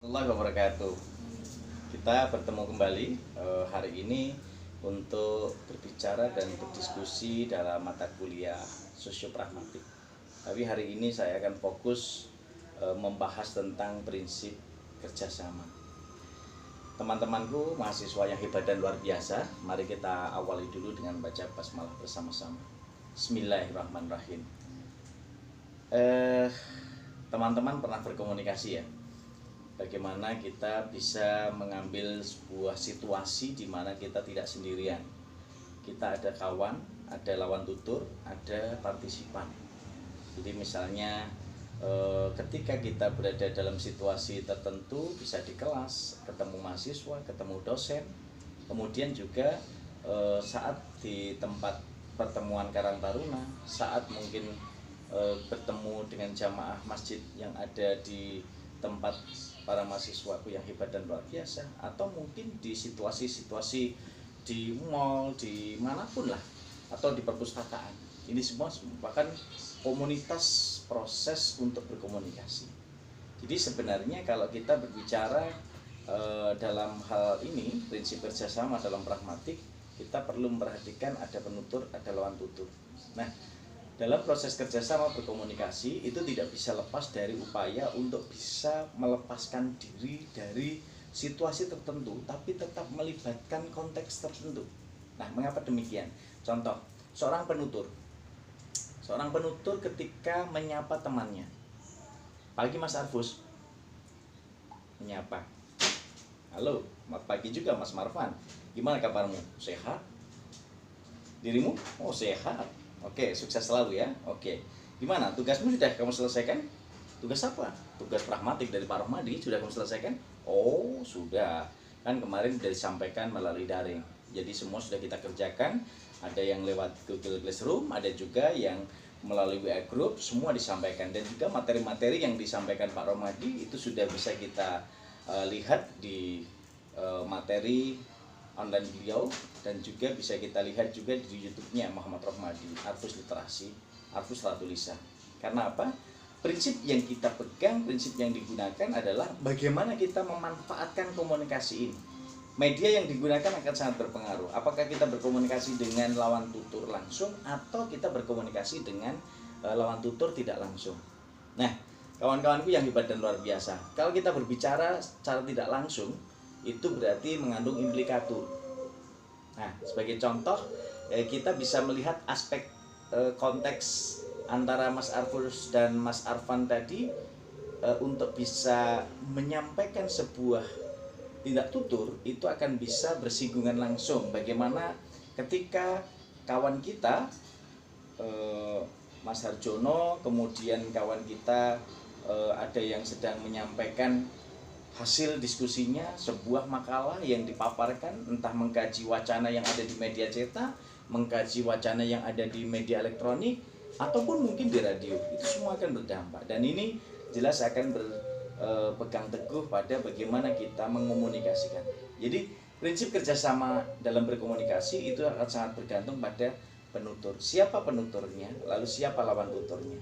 Warahmatullahi wabarakatuh. Kita bertemu kembali hari ini untuk berbicara dan berdiskusi dalam mata kuliah sosiopragmatik. Tapi hari ini saya akan fokus membahas tentang prinsip kerjasama. Teman-temanku, mahasiswa yang hebat dan luar biasa, mari kita awali dulu dengan baca basmalah bersama-sama. Bismillahirrahmanirrahim. Teman-teman pernah berkomunikasi ya? Bagaimana kita bisa mengambil sebuah situasi di mana kita tidak sendirian. Kita ada kawan, ada lawan tutur, ada partisipan. Jadi misalnya ketika kita berada dalam situasi tertentu, bisa di kelas, ketemu mahasiswa, ketemu dosen, kemudian juga saat di tempat pertemuan Karang Taruna, saat mungkin bertemu dengan jamaah masjid yang ada di tempat para mahasiswaku yang hebat dan luar biasa, atau mungkin di situasi-situasi di mall, di manapun lah, atau di perpustakaan. Ini semua merupakan komunitas proses untuk berkomunikasi. Jadi sebenarnya kalau kita berbicara dalam hal ini, prinsip kerjasama dalam pragmatik, kita perlu memperhatikan ada penutur, ada lawan tutur. Nah, dalam proses kerjasama berkomunikasi itu tidak bisa lepas dari upaya untuk bisa melepaskan diri dari situasi tertentu, tapi tetap melibatkan konteks tertentu. Nah, mengapa demikian? Contoh, seorang penutur ketika menyapa temannya, pagi Mas Arfus, menyapa, halo, pagi juga Mas Marfan, gimana kabarmu? Sehat? Dirimu? Oh, sehat. Oke, sukses selalu ya. Oke, gimana? Tugasmu sudah kamu selesaikan? Tugas apa? Tugas pragmatik dari Pak Rohmadi sudah kamu selesaikan? Oh, sudah. Kan kemarin sudah disampaikan melalui daring. Jadi semua sudah kita kerjakan. Ada yang lewat Google Classroom, ada juga yang melalui WA Group, semua disampaikan. Dan juga materi-materi yang disampaikan Pak Rohmadi itu sudah bisa kita lihat di materi online beliau, dan juga bisa kita lihat juga di YouTube-nya Muhammad Rohmadi, Arfus Literasi, Arfus Ratulisa. Karena apa? Prinsip yang kita pegang, prinsip yang digunakan adalah bagaimana kita memanfaatkan komunikasi ini. Media yang digunakan akan sangat berpengaruh. Apakah kita berkomunikasi dengan lawan tutur langsung atau kita berkomunikasi dengan lawan tutur tidak langsung. Nah, kawan-kawanku yang hebat dan luar biasa, kalau kita berbicara secara tidak langsung, itu berarti mengandung implikatur. Nah, sebagai contoh, kita bisa melihat aspek konteks antara Mas Arfus dan Mas Arfan tadi untuk bisa menyampaikan sebuah tindak tutur itu akan bisa bersinggungan langsung. Bagaimana ketika kawan kita Mas Harjono, kemudian kawan kita ada yang sedang menyampaikan hasil diskusinya, sebuah makalah yang dipaparkan, entah mengkaji wacana yang ada di media cetak, mengkaji wacana yang ada di media elektronik, ataupun mungkin di radio, itu semua akan berdampak. Dan ini jelas akan berpegang teguh pada bagaimana kita mengomunikasikan. Jadi prinsip kerjasama dalam berkomunikasi itu akan sangat bergantung pada penutur. Siapa penuturnya, lalu siapa lawan tuturnya.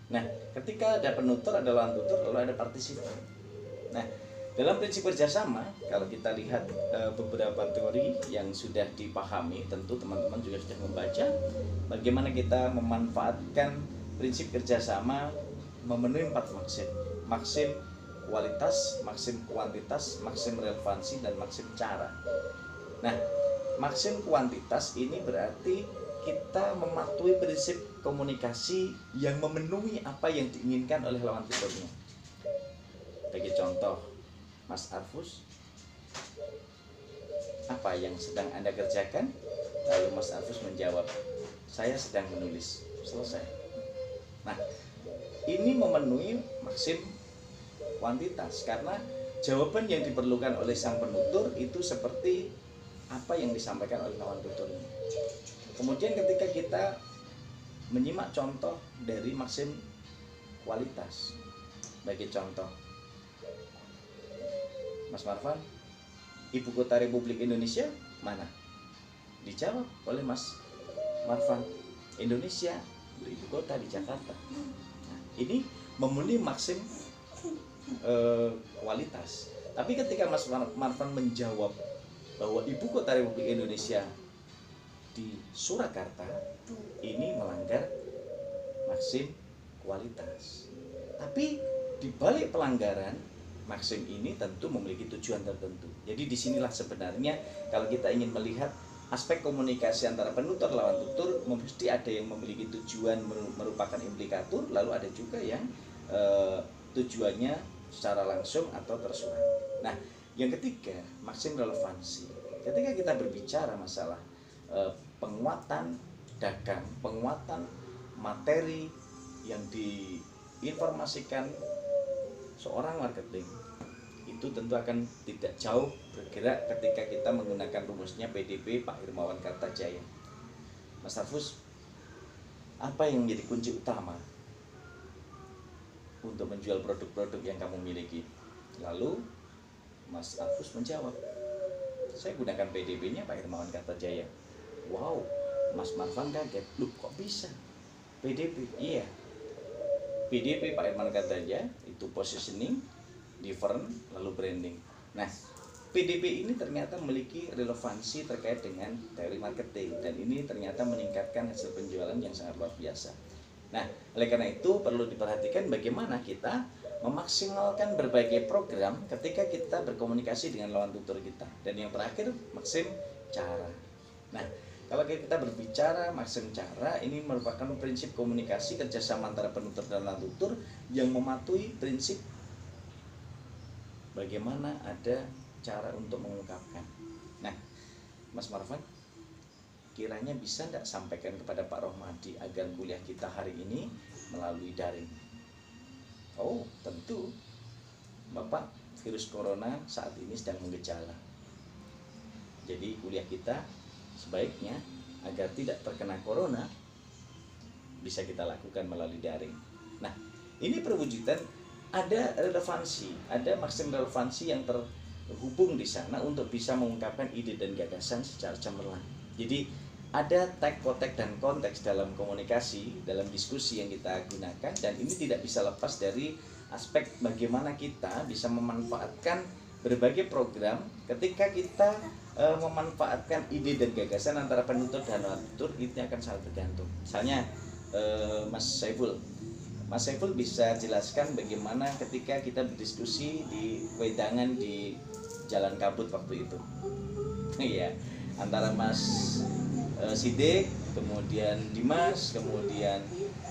Nah, ketika ada penutur, ada lawan tutur, lalu ada partisipan. Nah, dalam prinsip kerjasama, kalau kita lihat beberapa teori yang sudah dipahami, tentu teman-teman juga sudah membaca bagaimana kita memanfaatkan prinsip kerjasama memenuhi 4 maksim. Maksim kualitas, maksim kuantitas, maksim relevansi, dan maksim cara. Nah, maksim kuantitas ini berarti kita mematuhi prinsip komunikasi yang memenuhi apa yang diinginkan oleh lawan tuturnya. Bagi contoh, Mas Arfus, apa yang sedang Anda kerjakan? Lalu Mas Arfus menjawab, saya sedang menulis. Selesai. Nah, ini memenuhi maksim kuantitas karena jawaban yang diperlukan oleh sang penutur itu seperti apa yang disampaikan oleh lawan tuturnya. Kemudian ketika kita menyimak contoh dari maksim kualitas, bagi contoh, Mas Marfan, ibu kota Republik Indonesia mana? Dijawab oleh Mas Marfan, Indonesia, ibu kota di Jakarta. Nah, ini memenuhi maksim kualitas. Tapi ketika Mas Marvan menjawab bahwa ibu kota Republik Indonesia di Surakarta, ini melanggar maksim kualitas. Tapi di balik pelanggaran maksim ini tentu memiliki tujuan tertentu. Jadi disinilah sebenarnya kalau kita ingin melihat aspek komunikasi antara penutur lawan tutur, mesti ada yang memiliki tujuan merupakan implikatur, lalu ada juga yang tujuannya secara langsung atau tersurat. Nah, yang ketiga, maksim relevansi. Ketika kita berbicara masalah penguatan dagang, penguatan materi yang diinformasikan seorang marketing, itu tentu akan tidak jauh bergerak ketika kita menggunakan rumusnya PDP Pak Hermawan Kartajaya. Mas Arfus, apa yang menjadi kunci utama untuk menjual produk-produk yang kamu miliki? Lalu Mas Arfus menjawab, saya gunakan PDP-nya Pak Hermawan Kartajaya. Wow, Mas Marvan kaget, loh kok bisa? PDP? Iya, PDP Pak Hermawan Kartajaya itu positioning, different, lalu branding. Nah, PDP ini ternyata memiliki relevansi terkait dengan teori marketing, dan ini ternyata meningkatkan hasil penjualan yang sangat luar biasa. Nah, oleh karena itu perlu diperhatikan bagaimana kita memaksimalkan berbagai program ketika kita berkomunikasi dengan lawan tutur kita. Dan yang terakhir, maksim cara. Nah, kalau kita berbicara maksim cara, ini merupakan prinsip komunikasi kerjasama antara penutur dan lawan tutur yang mematuhi prinsip bagaimana ada cara untuk mengungkapkan. Nah, Mas Marvan, kiranya bisa tidak sampaikan kepada Pak Rohmadi agar kuliah kita hari ini melalui daring? Oh, tentu. Bapak, virus corona saat ini sedang mengejala. Jadi kuliah kita sebaiknya agar tidak terkena corona bisa kita lakukan melalui daring. Nah, ini perwujudan ada relevansi, ada maksim relevansi yang terhubung di sana untuk bisa mengungkapkan ide dan gagasan secara cemerlang. Jadi ada tag, konteks, dan konteks dalam komunikasi, dalam diskusi yang kita gunakan, dan ini tidak bisa lepas dari aspek bagaimana kita bisa memanfaatkan berbagai program ketika kita memanfaatkan ide dan gagasan antara penutur dan lawan tutur. Itu akan sangat bergantung. Misalnya Mas Saiful bisa jelaskan bagaimana ketika kita berdiskusi di wedangan di Jalan Kabut waktu itu. Iya, antara Mas Sidik, kemudian Dimas, kemudian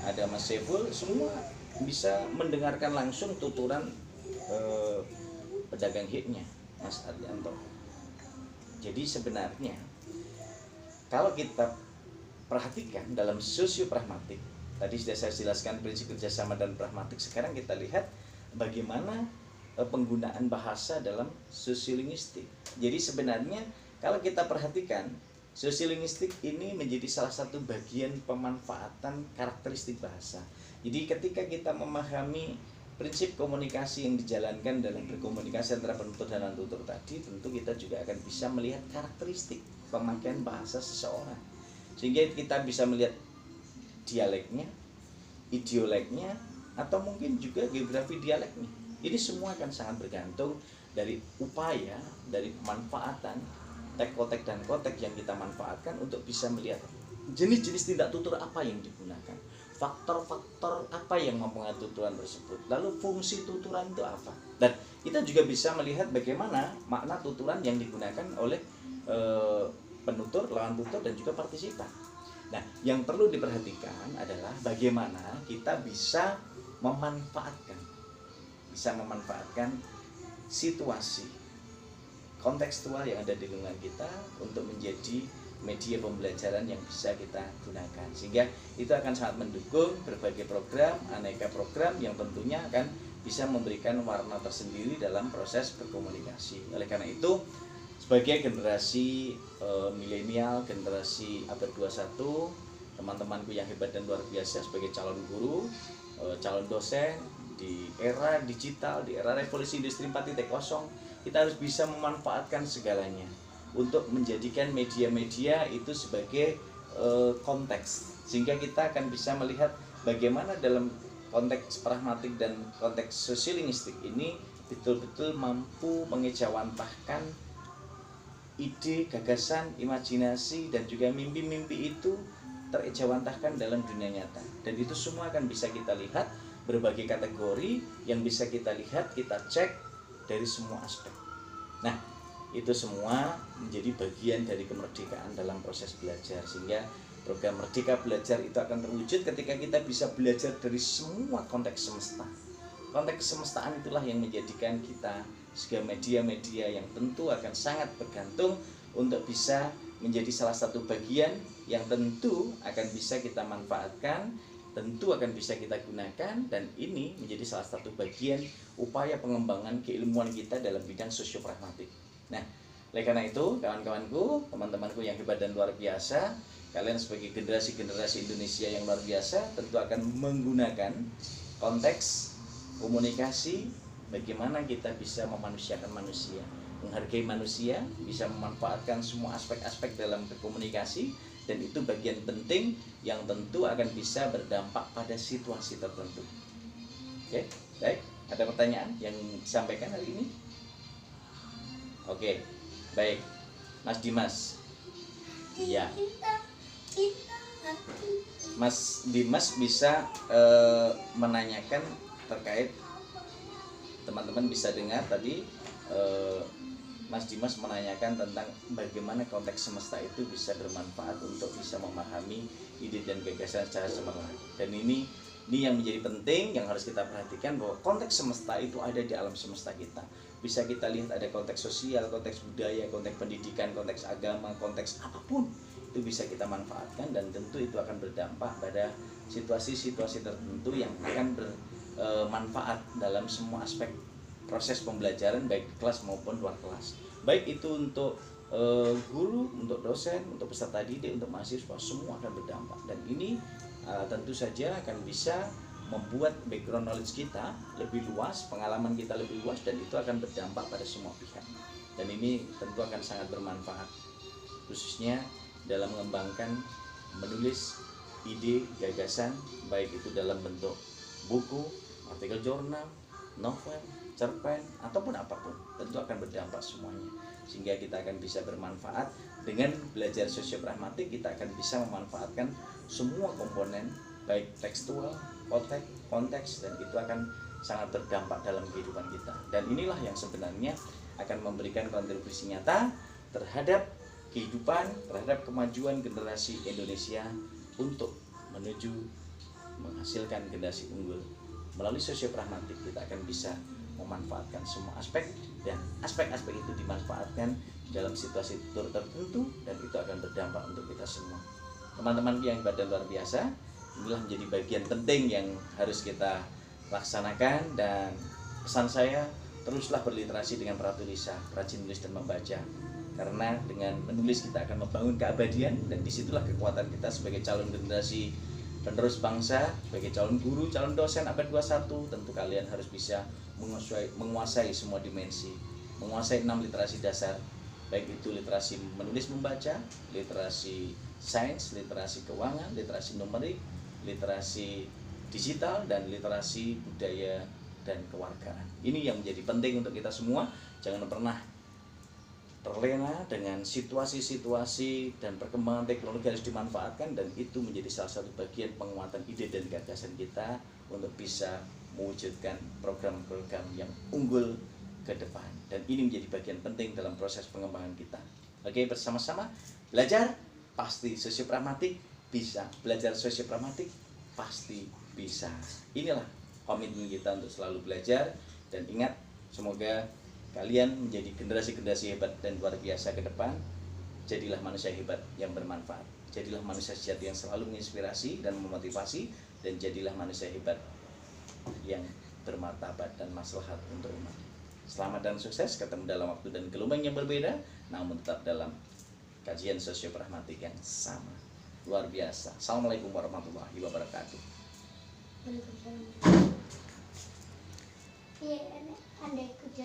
ada Mas Saiful, semua bisa mendengarkan langsung tuturan pedagang hiknya Mas Aryanto. Jadi sebenarnya kalau kita perhatikan dalam sosiopragmatik, tadi sudah saya jelaskan prinsip kerjasama dan pragmatik. Sekarang kita lihat bagaimana penggunaan bahasa dalam sosiolinguistik. Jadi sebenarnya kalau kita perhatikan, sosiolinguistik ini menjadi salah satu bagian pemanfaatan karakteristik bahasa. Jadi ketika kita memahami prinsip komunikasi yang dijalankan dalam berkomunikasi antara penutur dan lawan tutur tadi, tentu kita juga akan bisa melihat karakteristik pemakaian bahasa seseorang. Sehingga kita bisa melihat dialeknya, idioleknya, atau mungkin juga geografi dialeknya. Ini semua akan sangat bergantung dari upaya, dari pemanfaatan tek-kotek dan kotek yang kita manfaatkan untuk bisa melihat jenis-jenis tindak tutur apa yang digunakan, faktor-faktor apa yang mempengaruhi tuturan tersebut, lalu fungsi tuturan itu apa. Dan kita juga bisa melihat bagaimana makna tuturan yang digunakan oleh penutur, lawan tutur, dan juga partisipan. Nah, yang perlu diperhatikan adalah bagaimana kita bisa memanfaatkan situasi kontekstual yang ada di lingkungan kita untuk menjadi media pembelajaran yang bisa kita gunakan, sehingga itu akan sangat mendukung berbagai program, aneka program yang tentunya akan bisa memberikan warna tersendiri dalam proses berkomunikasi. Oleh karena itu, sebagai generasi milenial, generasi abad 21, teman-temanku yang hebat dan luar biasa, sebagai calon guru, calon dosen di era digital, di era revolusi industri 4.0, kita harus bisa memanfaatkan segalanya untuk menjadikan media-media itu sebagai konteks, sehingga kita akan bisa melihat bagaimana dalam konteks pragmatik dan konteks sosiolinguistik ini betul-betul mampu mengejawantahkan ide, gagasan, imajinasi, dan juga mimpi-mimpi itu terejawantahkan dalam dunia nyata. Dan itu semua akan bisa kita lihat, berbagai kategori yang bisa kita lihat, kita cek dari semua aspek. Nah, itu semua menjadi bagian dari kemerdekaan dalam proses belajar, sehingga program Merdeka Belajar itu akan terwujud ketika kita bisa belajar dari semua konteks semesta. Konteks semestaan itulah yang menjadikan kita sebagai media-media yang tentu akan sangat bergantung untuk bisa menjadi salah satu bagian yang tentu akan bisa kita manfaatkan, tentu akan bisa kita gunakan, dan ini menjadi salah satu bagian upaya pengembangan keilmuan kita dalam bidang sosiopragmatik. Nah, oleh karena itu, kawan-kawanku, teman-temanku yang hebat dan luar biasa, kalian sebagai generasi-generasi Indonesia yang luar biasa tentu akan menggunakan konteks komunikasi, bagaimana kita bisa memanusiakan manusia, menghargai manusia, bisa memanfaatkan semua aspek-aspek dalam berkomunikasi, dan itu bagian penting yang tentu akan bisa berdampak pada situasi tertentu. Oke, baik. Ada pertanyaan yang disampaikan hari ini? Oke, baik. Mas Dimas. Ya. Mas Dimas bisa menanyakan terkait, teman-teman bisa dengar tadi Mas Dimas menanyakan tentang bagaimana konteks semesta itu bisa bermanfaat untuk bisa memahami ide dan gagasan secara cemerlang. Dan ini yang menjadi penting yang harus kita perhatikan, bahwa konteks semesta itu ada di alam semesta kita. Bisa kita lihat ada konteks sosial, konteks budaya, konteks pendidikan, konteks agama, konteks apapun itu bisa kita manfaatkan, dan tentu itu akan berdampak pada situasi-situasi tertentu yang akan bermanfaat dalam semua aspek proses pembelajaran, baik kelas maupun luar kelas. Baik itu untuk guru, untuk dosen, untuk peserta didik, untuk mahasiswa, semua akan berdampak. Dan ini tentu saja akan bisa membuat background knowledge kita lebih luas, pengalaman kita lebih luas, dan itu akan berdampak pada semua pihak. Dan ini tentu akan sangat bermanfaat, khususnya dalam mengembangkan, menulis ide, gagasan, baik itu dalam bentuk buku, artikel jurnal, novel, cerpen, ataupun apapun, tentu akan berdampak semuanya. Sehingga kita akan bisa bermanfaat. Dengan belajar sosiopragmatik, kita akan bisa memanfaatkan semua komponen, baik tekstual, konteks, dan itu akan sangat berdampak dalam kehidupan kita. Dan inilah yang sebenarnya akan memberikan kontribusi nyata terhadap kehidupan, terhadap kemajuan generasi Indonesia untuk menuju menghasilkan generasi unggul. Melalui sosiopragmatik kita akan bisa memanfaatkan semua aspek, dan aspek-aspek itu dimanfaatkan dalam situasi tertentu, dan itu akan berdampak untuk kita semua. Teman-teman yang hebat dan luar biasa, inilah menjadi bagian penting yang harus kita laksanakan. Dan pesan saya, teruslah berliterasi dengan pratulisah, rajin menulis dan membaca, karena dengan menulis kita akan membangun keabadian, dan disitulah kekuatan kita sebagai calon generasi penerus bangsa, sebagai calon guru, calon dosen abad 21. Tentu kalian harus bisa menguasai semua dimensi, menguasai 6 literasi dasar, baik itu literasi menulis membaca, literasi sains, literasi keuangan, literasi numerik, literasi digital, dan literasi budaya dan kewargaan. Ini yang menjadi penting untuk kita semua. Jangan pernah terlena dengan situasi-situasi, dan perkembangan teknologi harus dimanfaatkan, dan itu menjadi salah satu bagian penguatan ide dan gagasan kita untuk bisa mewujudkan program-program yang unggul ke depan. Dan ini menjadi bagian penting dalam proses pengembangan kita. Oke, bersama-sama belajar, pasti sosiopragmatik bisa. Belajar sosiopragmatik pasti bisa. Inilah komitmen kita untuk selalu belajar. Dan ingat, semoga kalian menjadi generasi-generasi hebat dan luar biasa ke depan. Jadilah manusia hebat yang bermanfaat. Jadilah manusia sejati yang selalu menginspirasi dan memotivasi. Dan jadilah manusia hebat yang bermartabat dan maslahat untuk umat. Selamat dan sukses. Ketemu dalam waktu dan gelombang yang berbeda, namun tetap dalam kajian sosiopragmatik yang sama. Luar biasa. Assalamualaikum warahmatullahi wabarakatuh. Iya, ada kerja